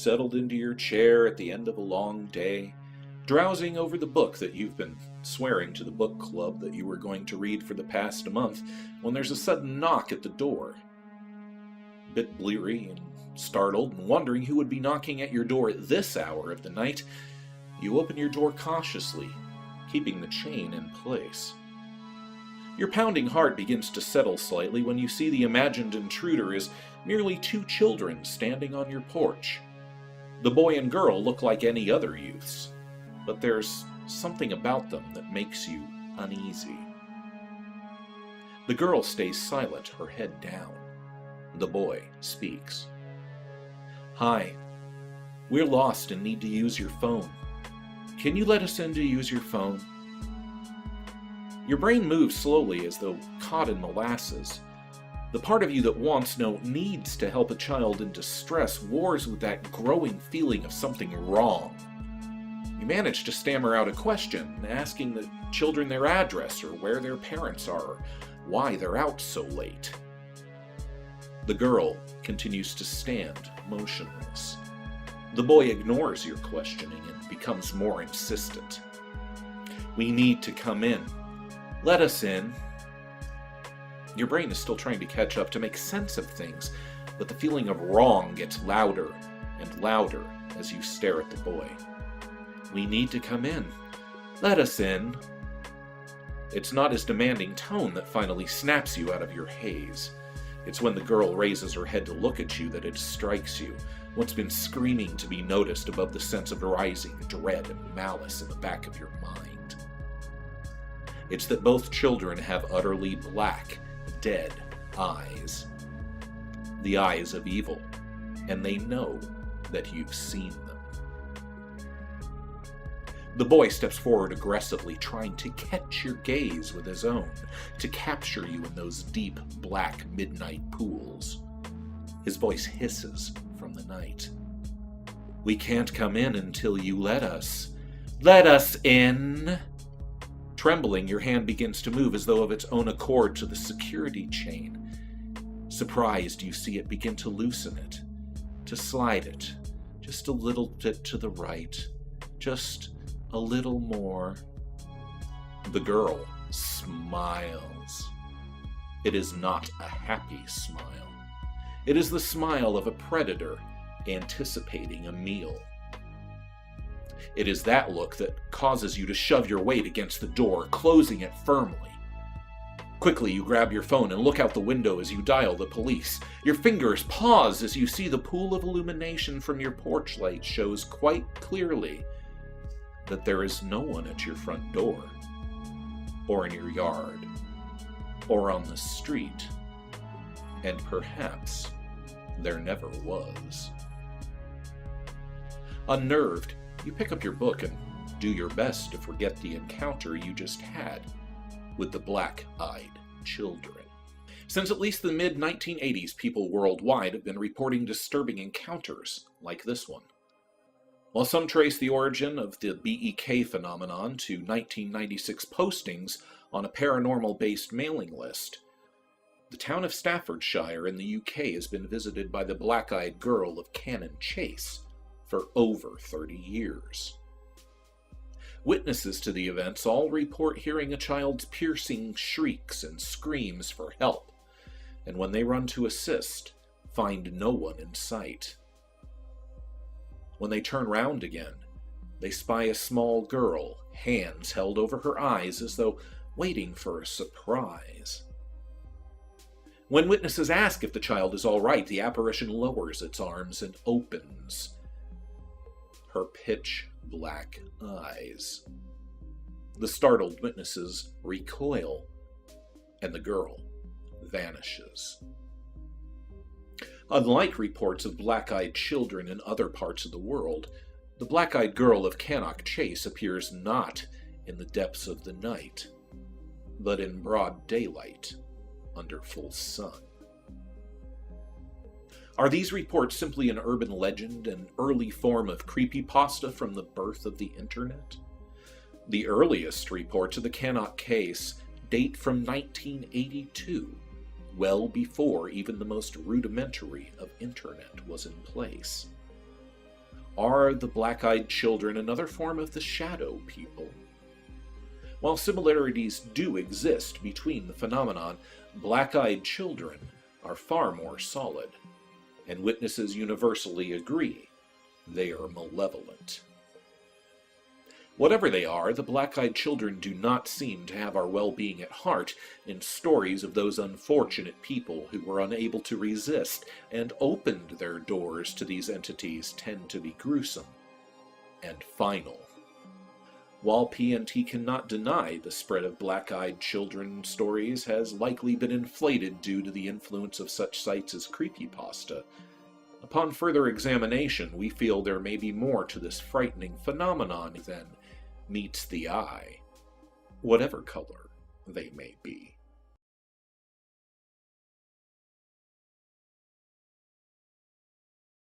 settled into your chair at the end of a long day, drowsing over the book that you've been swearing to the book club that you were going to read for the past month, when there's a sudden knock at the door. A bit bleary and startled and wondering who would be knocking at your door at this hour of the night, you open your door cautiously, keeping the chain in place. Your pounding heart begins to settle slightly when you see the imagined intruder is merely two children standing on your porch. The boy and girl look like any other youths, but there's something about them that makes you uneasy. The girl stays silent, her head down. The boy speaks. "Hi, we're lost and need to use your phone. Can you let us in to use your phone?" Your brain moves slowly as though caught in molasses. The part of you that wants, no, needs to help a child in distress wars with that growing feeling of something wrong. You manage to stammer out a question, asking the children their address or where their parents are, or why they're out so late. The girl continues to stand motionless. The boy ignores your questioning and becomes more insistent. "We need to come in. Let us in." Your brain is still trying to catch up to make sense of things, but the feeling of wrong gets louder and louder as you stare at the boy. "We need to come in. Let us in." It's not his demanding tone that finally snaps you out of your haze. It's when the girl raises her head to look at you that it strikes you, what's been screaming to be noticed above the sense of rising dread and malice in the back of your mind. It's that both children have utterly black, dead eyes. The eyes of evil, and they know that you've seen them. The boy steps forward aggressively, trying to catch your gaze with his own, to capture you in those deep, black midnight pools. His voice hisses from the night. "We can't come in until you let us. Let us in!" Trembling, your hand begins to move as though of its own accord to the security chain. Surprised, you see it begin to loosen it, to slide it, just a little bit to the right, just a little more. The girl smiles. It is not a happy smile. It is the smile of a predator anticipating a meal. It is that look that causes you to shove your weight against the door, closing it firmly. Quickly, you grab your phone and look out the window as you dial the police. Your fingers pause as you see the pool of illumination from your porch light shows quite clearly that there is no one at your front door, or in your yard, or on the street, and perhaps there never was. Unnerved, you pick up your book and do your best to forget the encounter you just had with the black-eyed children. Since at least the mid-1980s, people worldwide have been reporting disturbing encounters like this one. While some trace the origin of the BEK phenomenon to 1996 postings on a paranormal-based mailing list, the town of Staffordshire in the UK has been visited by the black-eyed girl of Cannon Chase for over 30 years. Witnesses to the events all report hearing a child's piercing shrieks and screams for help, and when they run to assist, find no one in sight. When they turn round again, they spy a small girl, hands held over her eyes as though waiting for a surprise. When witnesses ask if the child is all right, the apparition lowers its arms and opens her pitch-black eyes. The startled witnesses recoil, and the girl vanishes. Unlike reports of black-eyed children in other parts of the world, the black-eyed girl of Cannock Chase appears not in the depths of the night, but in broad daylight, under full sun. Are these reports simply an urban legend, an early form of creepypasta from the birth of the internet? The earliest reports of the Cannock case date from 1982, well before even the most rudimentary of internet was in place. Are the black-eyed children another form of the shadow people? While similarities do exist between the phenomenon, black-eyed children are far more solid, and witnesses universally agree they are malevolent. Whatever they are, the black-eyed children do not seem to have our well-being at heart, and stories of those unfortunate people who were unable to resist and opened their doors to these entities tend to be gruesome and final. While PNT cannot deny the spread of black-eyed children stories has likely been inflated due to the influence of such sites as creepypasta, upon further examination we feel there may be more to this frightening phenomenon than meets the eye, whatever color they may be.